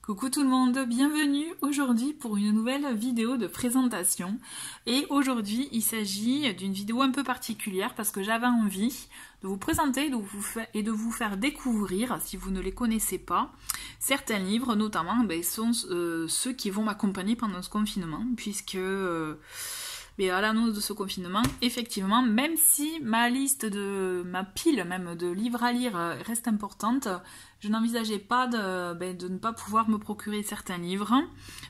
Coucou tout le monde, bienvenue aujourd'hui pour une nouvelle vidéo de présentation. Et aujourd'hui il s'agit d'une vidéo un peu particulière parce que j'avais envie de vous présenter et de vous faire découvrir, si vous ne les connaissez pas, certains livres, notamment sont ceux qui vont m'accompagner pendant ce confinement, puisque à l'annonce de ce confinement, effectivement, même si ma pile même de livres à lire reste importante, je n'envisageais pas de ne pas pouvoir me procurer certains livres.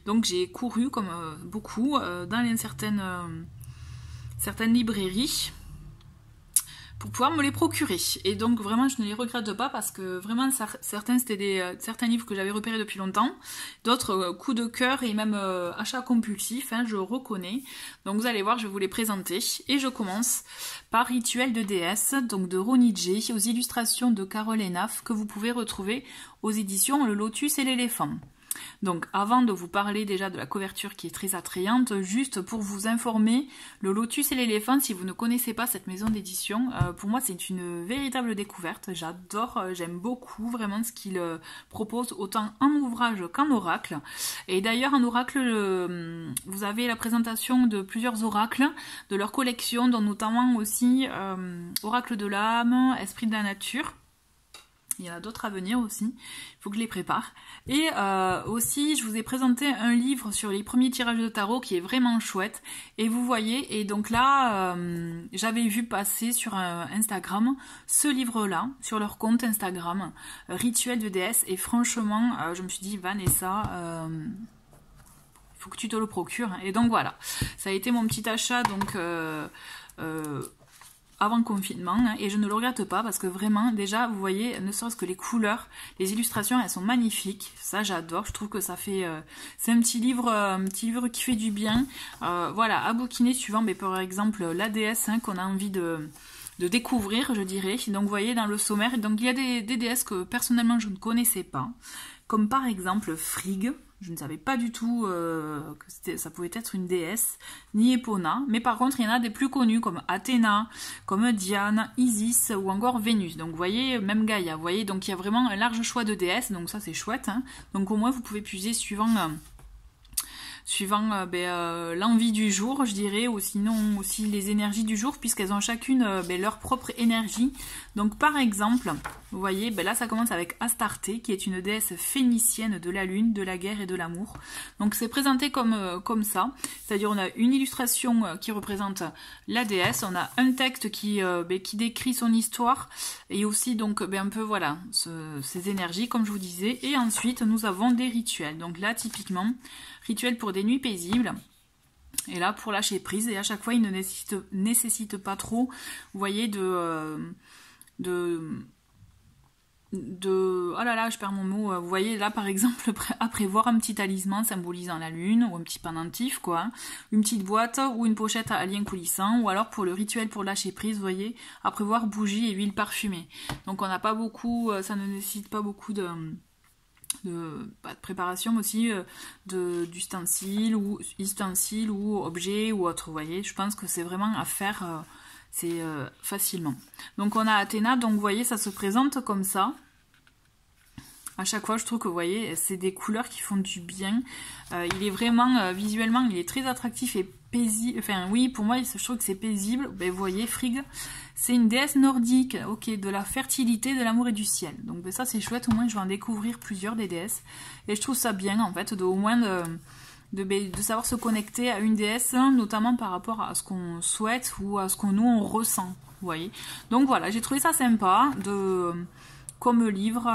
Donc j'ai couru, comme beaucoup, dans certaines librairies pour pouvoir me les procurer. Et donc vraiment je ne les regrette pas parce que vraiment certains c'était certains livres que j'avais repérés depuis longtemps, d'autres coups de cœur et même achats compulsifs, je reconnais. Donc vous allez voir, je vais vous les présenter et je commence par Rituel de déesse, donc de Ronnie J, aux illustrations de Carole Enaf, que vous pouvez retrouver aux éditions Le Lotus et l'éléphant. Donc avant de vous parler déjà de la couverture qui est très attrayante, juste pour vous informer, Le Lotus et l'éléphant, si vous ne connaissez pas cette maison d'édition, pour moi c'est une véritable découverte, j'adore, j'aime beaucoup vraiment ce qu'il propose autant en ouvrage qu'en oracle. Et d'ailleurs en oracle, vous avez la présentation de plusieurs oracles de leur collection, dont notamment aussi Oracle de l'âme, Esprit de la nature. Il y en a d'autres à venir aussi, il faut que je les prépare. Et aussi, je vous ai présenté un livre sur les premiers tirages de tarot qui est vraiment chouette. Et vous voyez, et donc là, j'avais vu passer sur Instagram ce livre-là, sur leur compte Instagram, Rituel de déesse. Et franchement, je me suis dit, Vanessa, il faut que tu te le procures. Et donc voilà, ça a été mon petit achat, donc avant le confinement, et je ne le regrette pas parce que vraiment, déjà, vous voyez, ne serait-ce que les couleurs, les illustrations, elles sont magnifiques, ça j'adore, je trouve que ça fait, c'est un petit livre qui fait du bien, voilà, à bouquiner suivant, mais par exemple, la déesse qu'on a envie de découvrir, je dirais. Donc vous voyez dans le sommaire, donc il y a des déesses que personnellement je ne connaissais pas, comme par exemple Frigg. Je ne savais pas du tout que ça pouvait être une déesse, ni Epona, mais par contre il y en a des plus connus comme Athéna, comme Diane, Isis ou encore Vénus. Donc vous voyez, même Gaïa, vous voyez, donc il y a vraiment un large choix de déesses, donc ça c'est chouette. Donc au moins vous pouvez puiser suivant l'envie du jour, je dirais, ou sinon aussi les énergies du jour, puisqu'elles ont chacune leur propre énergie. Donc par exemple, vous voyez, là ça commence avec Astarté, qui est une déesse phénicienne de la lune, de la guerre et de l'amour. Donc c'est présenté comme ça, c'est-à-dire on a une illustration qui représente la déesse, on a un texte qui décrit son histoire, et aussi donc un peu voilà, ses énergies, comme je vous disais, et ensuite nous avons des rituels. Donc là typiquement, rituel pour des nuits paisibles, et là pour lâcher prise, et à chaque fois il ne nécessite pas trop, vous voyez, oh là là, je perds mon mot, vous voyez là par exemple à prévoir un petit talisman symbolisant la lune, ou un petit pendentif quoi, une petite boîte ou une pochette à lien coulissant, ou alors pour le rituel pour lâcher prise, vous voyez, à prévoir bougies et huile parfumée. Donc on n'a pas beaucoup, ça ne nécessite pas beaucoup de préparation, mais aussi d'ustensiles ou objets ou autre, vous voyez, je pense que c'est vraiment à faire facilement. Donc on a Athéna, donc vous voyez ça se présente comme ça. À chaque fois je trouve que vous voyez c'est des couleurs qui font du bien, il est vraiment visuellement il est très attractif et paisible, enfin oui pour moi je trouve que c'est paisible. Vous voyez Frigg, c'est une déesse nordique, ok, de la fertilité, de l'amour et du ciel. Donc ça c'est chouette, au moins je vais en découvrir plusieurs des déesses. Et je trouve ça bien en fait, au moins de savoir se connecter à une déesse, notamment par rapport à ce qu'on souhaite ou à ce qu'on on ressent. Vous voyez. Donc voilà, j'ai trouvé ça sympa comme livre,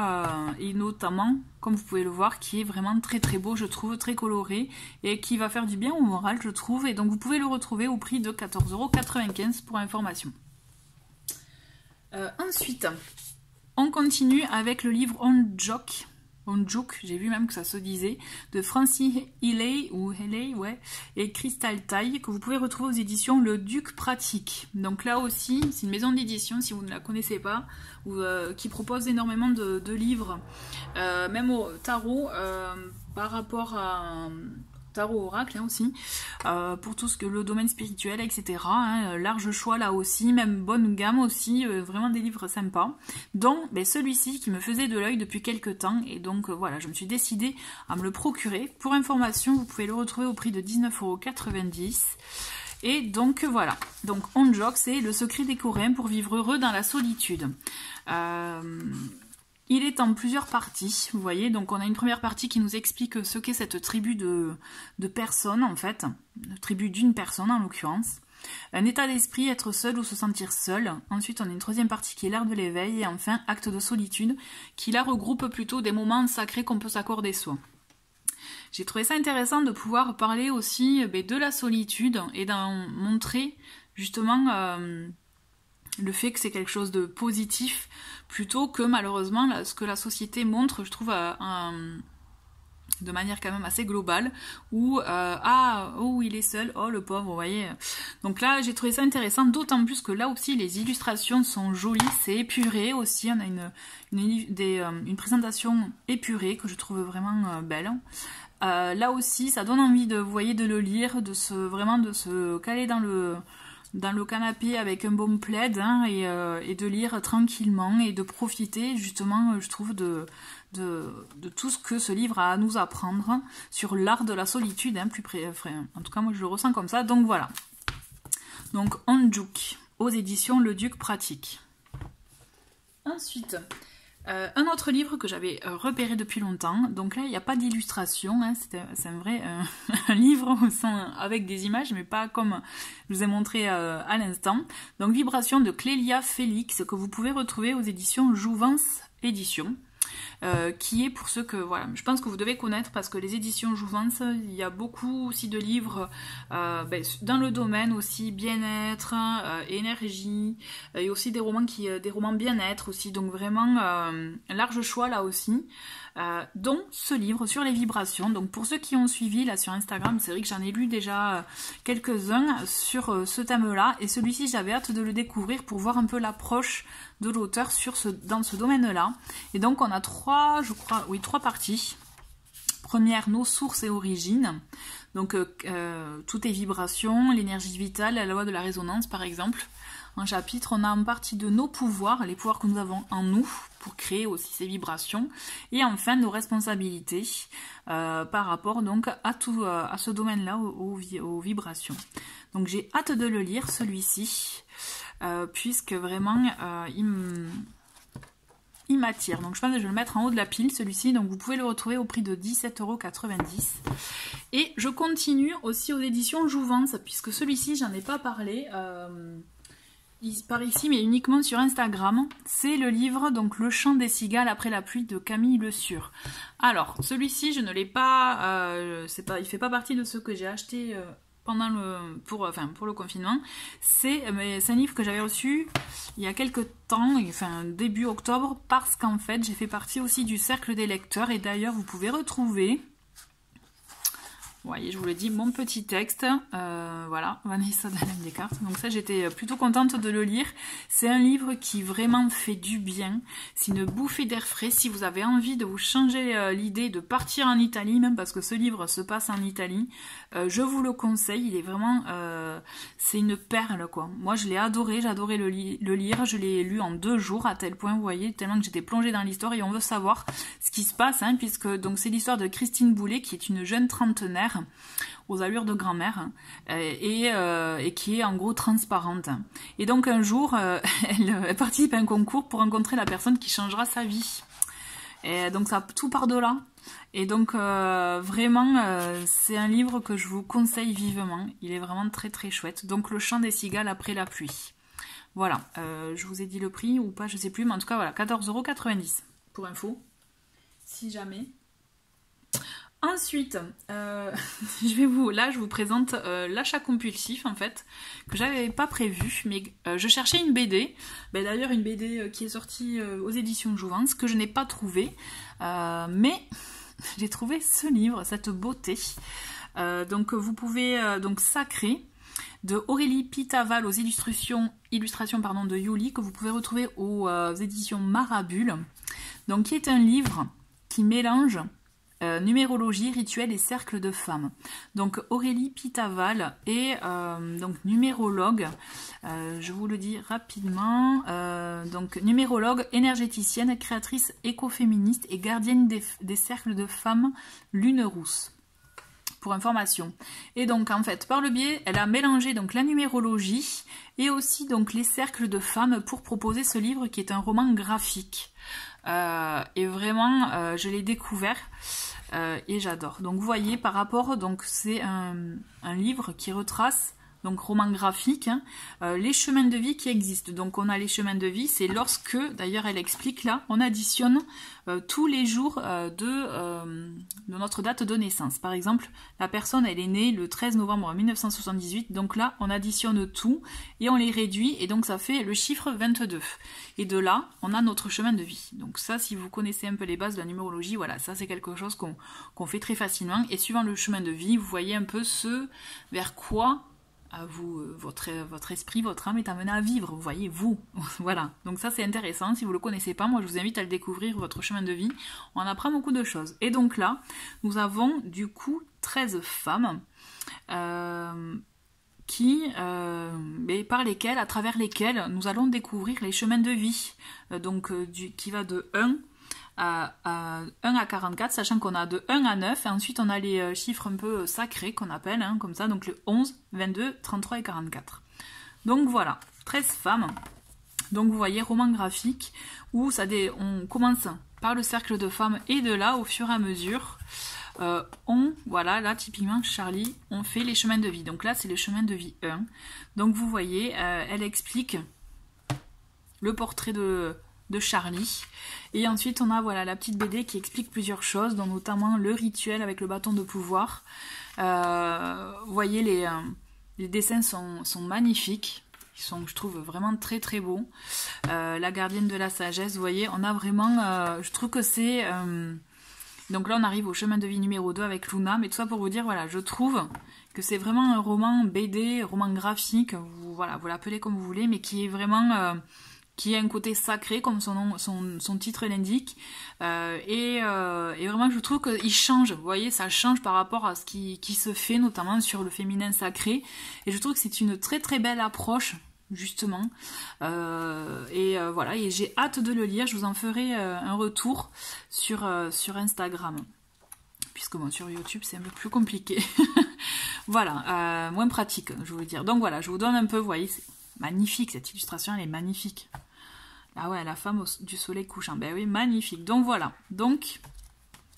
et notamment, comme vous pouvez le voir, qui est vraiment très très beau, je trouve, très coloré, et qui va faire du bien au moral, je trouve. Et donc vous pouvez le retrouver au prix de 14,95 € pour information. Ensuite, on continue avec le livre Onjuk, j'ai vu même que ça se disait, de Francis Healy, ouais, et Crystal Taille, que vous pouvez retrouver aux éditions Le Duc Pratique. Donc là aussi, c'est une maison d'édition, si vous ne la connaissez pas, qui propose énormément de livres, même au tarot, par rapport tarot oracle hein, aussi, pour tout ce que le domaine spirituel, etc. Hein, large choix là aussi, même bonne gamme aussi, vraiment des livres sympas. Donc celui-ci qui me faisait de l'œil depuis quelques temps, et donc voilà, je me suis décidée à me le procurer. Pour information, vous pouvez le retrouver au prix de 19,90 €. Et donc voilà, donc Onjok, c'est le secret des Coréens pour vivre heureux dans la solitude. Il est en plusieurs parties, vous voyez, donc on a une première partie qui nous explique ce qu'est cette tribu de personnes en fait, une tribu d'une personne en l'occurrence. Un état d'esprit, être seul ou se sentir seul. Ensuite on a une troisième partie qui est l'art de l'éveil, et enfin acte de solitude, qui là regroupe plutôt des moments sacrés qu'on peut s'accorder soi. J'ai trouvé ça intéressant de pouvoir parler aussi de la solitude et d'en montrer justement le fait que c'est quelque chose de positif plutôt que malheureusement ce que la société montre, je trouve, de manière quand même assez globale, où oh il est seul, oh le pauvre, vous voyez. Donc là j'ai trouvé ça intéressant, d'autant plus que là aussi les illustrations sont jolies, c'est épuré aussi, on a une présentation épurée que je trouve vraiment belle. Là aussi ça donne envie de, vous voyez, de le lire, vraiment de se caler dans le canapé avec un bon plaid hein, et de lire tranquillement et de profiter justement, je trouve, de tout ce que ce livre a à nous apprendre sur l'art de la solitude, hein, en tout cas moi je le ressens comme ça, donc voilà. Donc Onjuk, aux éditions Le Duc Pratique. Ensuite, un autre livre que j'avais repéré depuis longtemps, donc là il n'y a pas d'illustration, hein, c'est un vrai un livre avec des images, mais pas comme je vous ai montré à l'instant. Donc Vibration de Clélia Félix, que vous pouvez retrouver aux éditions Jouvence Éditions. Qui est pour ceux que, voilà, je pense que vous devez connaître parce que les éditions Jouvence, il y a beaucoup aussi de livres dans le domaine aussi bien-être, énergie, et aussi des romans bien-être aussi, donc vraiment large choix là aussi, dont ce livre sur les vibrations. Donc pour ceux qui ont suivi là sur Instagram, c'est vrai que j'en ai lu déjà quelques-uns sur ce thème-là, et celui-ci j'avais hâte de le découvrir pour voir un peu l'approche de l'auteur dans ce domaine-là. Et donc on a trois parties. Première, nos sources et origines. Donc tout est vibration, l'énergie vitale, la loi de la résonance par exemple. Un chapitre, on a en partie de nos pouvoirs, les pouvoirs que nous avons en nous pour créer aussi ces vibrations. Et enfin nos responsabilités par rapport donc à ce domaine-là, aux vibrations. Donc j'ai hâte de le lire celui-ci. Puisque vraiment il m'attire. Donc je pense que je vais le mettre en haut de la pile celui-ci, donc vous pouvez le retrouver au prix de 17,90 €. Et je continue aussi aux éditions Jouvence, puisque celui-ci j'en ai pas parlé par ici, mais uniquement sur Instagram. C'est le livre donc Le Chant des cigales après la pluie de Camille Le Sur. Alors celui-ci je ne l'ai pas, il fait pas partie de ceux que j'ai acheté pour le confinement. C'est un livre que j'avais reçu il y a quelques temps, début octobre, parce qu'en fait j'ai fait partie aussi du cercle des lecteurs, et d'ailleurs vous pouvez retrouver, vous voyez, je vous le dis, mon petit texte, voilà, Vanessa Dalem Descartes. Donc ça, j'étais plutôt contente de le lire. C'est un livre qui vraiment fait du bien. C'est une bouffée d'air frais. Si vous avez envie de vous changer l'idée de partir en Italie, même parce que ce livre se passe en Italie, je vous le conseille. Il est vraiment, c'est une perle, quoi. Moi, je l'ai adoré. J'adorais le lire. Je l'ai lu en 2 jours, à tel point, vous voyez, tellement que j'étais plongée dans l'histoire, et on veut savoir ce qui se passe, hein, puisque donc c'est l'histoire de Christine Boulet, qui est une jeune trentenaire aux allures de grand-mère, et qui est en gros transparente. Et donc un jour, elle participe à un concours pour rencontrer la personne qui changera sa vie. Et donc ça tout part de là. Et donc vraiment, c'est un livre que je vous conseille vivement. Il est vraiment très très chouette. Donc Le Chant des cigales après la pluie. Voilà, je vous ai dit le prix ou pas, je sais plus, mais en tout cas voilà, 14,90 € pour info, si jamais. Ensuite, je vous présente l'achat compulsif en fait, que j'avais pas prévu, mais je cherchais une BD, d'ailleurs une BD qui est sortie aux éditions Jouvence, que je n'ai pas trouvée, mais j'ai trouvé ce livre, cette beauté. Donc vous pouvez, donc Sacré, de Aurélie Pitaval aux illustrations de Yuli, que vous pouvez retrouver aux éditions Marabule, donc qui est un livre qui mélange numérologie, rituel et cercle de femmes. Donc Aurélie Pitaval est donc numérologue, je vous le dis rapidement, donc numérologue, énergéticienne, créatrice écoféministe et gardienne des cercles de femmes Lune Rousse. Pour information. Et donc en fait par le biais, elle a mélangé donc la numérologie et aussi donc les cercles de femmes pour proposer ce livre qui est un roman graphique. Et vraiment je l'ai découvert et j'adore. Donc vous voyez par rapport, donc c'est un livre qui retrace, donc roman graphique, hein, les chemins de vie qui existent. Donc on a les chemins de vie, c'est lorsque, d'ailleurs elle explique là, on additionne tous les jours de notre date de naissance. Par exemple, la personne elle est née le 13 novembre 1978, donc là on additionne tout et on les réduit et donc ça fait le chiffre 22. Et de là, on a notre chemin de vie. Donc ça, si vous connaissez un peu les bases de la numérologie, voilà, ça c'est quelque chose qu'on fait très facilement. Et suivant le chemin de vie, vous voyez un peu ce vers quoi votre esprit, votre âme est amené à vivre, vous voyez, vous, voilà. Donc ça c'est intéressant, si vous ne le connaissez pas, moi je vous invite à le découvrir, votre chemin de vie, on en apprend beaucoup de choses. Et donc là, nous avons du coup 13 femmes à travers lesquelles nous allons découvrir les chemins de vie, qui va de 1 à 44, sachant qu'on a de 1 à 9, et ensuite on a les chiffres un peu sacrés qu'on appelle, hein, comme ça, donc le 11, 22, 33 et 44. Donc voilà, 13 femmes. Donc vous voyez, roman graphique, où on commence par le cercle de femmes, et de là, au fur et à mesure, voilà, là typiquement Charlie, on fait les chemins de vie. Donc là c'est le chemin de vie 1. Donc vous voyez, elle explique le portrait de Charlie. Et ensuite on a voilà la petite BD qui explique plusieurs choses, dont notamment le rituel avec le bâton de pouvoir. Vous voyez, les dessins sont magnifiques. Ils sont, je trouve, vraiment très très beaux. La gardienne de la sagesse, vous voyez, on a vraiment... je trouve que c'est... donc là on arrive au chemin de vie numéro 2 avec Luna. Mais tout ça pour vous dire, voilà, je trouve que c'est vraiment un roman BD, roman graphique, vous l'appelez comme vous voulez, mais qui est vraiment... qui a un côté sacré, comme son titre l'indique, et vraiment je trouve qu'il change, vous voyez, ça change par rapport à ce qui se fait, notamment sur le féminin sacré, et je trouve que c'est une très très belle approche, justement, voilà, et j'ai hâte de le lire, je vous en ferai un retour sur Instagram, puisque bon, sur YouTube c'est un peu plus compliqué, voilà, moins pratique, je veux dire, donc voilà, je vous donne un peu, vous voyez, c'est magnifique, cette illustration, elle est magnifique. Ah ouais, la femme du soleil couchant. Ben oui, magnifique. Donc voilà. Donc,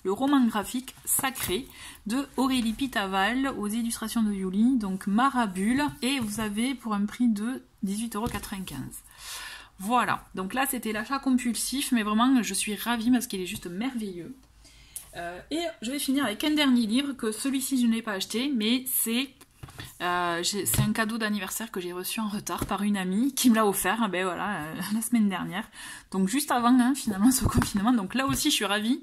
le roman graphique sacré de Aurélie Pitaval aux illustrations de Yuli. Donc, Marabule. Et vous avez pour un prix de 18,95 €. Voilà. Donc là, c'était l'achat compulsif. Mais vraiment, je suis ravie parce qu'il est juste merveilleux. Et je vais finir avec un dernier livre que celui-ci, je ne l'ai pas acheté. Mais c'est un cadeau d'anniversaire que j'ai reçu en retard par une amie qui me l'a offert, ben voilà, la semaine dernière, donc juste avant finalement ce confinement, donc là aussi je suis ravie,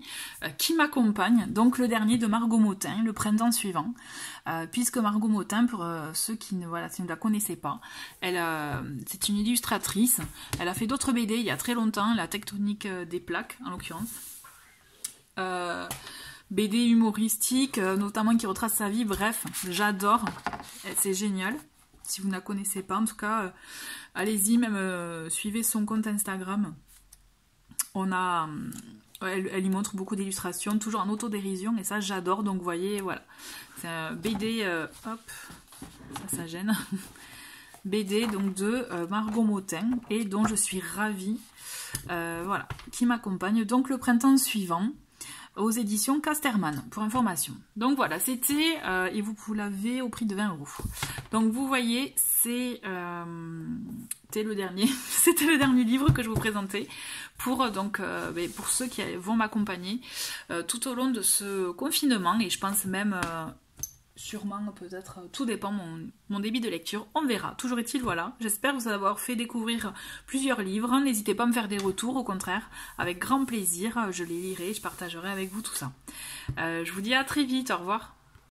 qui m'accompagne, donc le dernier de Margot Motin, le printemps suivant, puisque Margot Motin, pour ceux qui ne la connaissaient pas, c'est une illustratrice, elle a fait d'autres BD il y a très longtemps, la tectonique des plaques en l'occurrence, BD humoristique, notamment qui retrace sa vie, bref, j'adore, c'est génial. Si vous ne la connaissez pas, en tout cas, allez-y, même suivez son compte Instagram. Elle y montre beaucoup d'illustrations, toujours en autodérision, et ça j'adore, donc vous voyez, voilà. C'est un BD, hop, ça gêne. BD donc de Margot Motin, et dont je suis ravie, voilà, qui m'accompagne, donc le printemps suivant, aux éditions Casterman, pour information. Donc voilà, c'était, et vous l'avez au prix de 20 €. Donc vous voyez, c'était le dernier livre que je vous présentais pour ceux qui vont m'accompagner tout au long de ce confinement, et je pense même sûrement, peut-être, tout dépend mon débit de lecture, on verra. Toujours est-il, voilà, j'espère vous avoir fait découvrir plusieurs livres, n'hésitez pas à me faire des retours, au contraire, avec grand plaisir, je les lirai, je partagerai avec vous tout ça. Je vous dis à très vite, au revoir.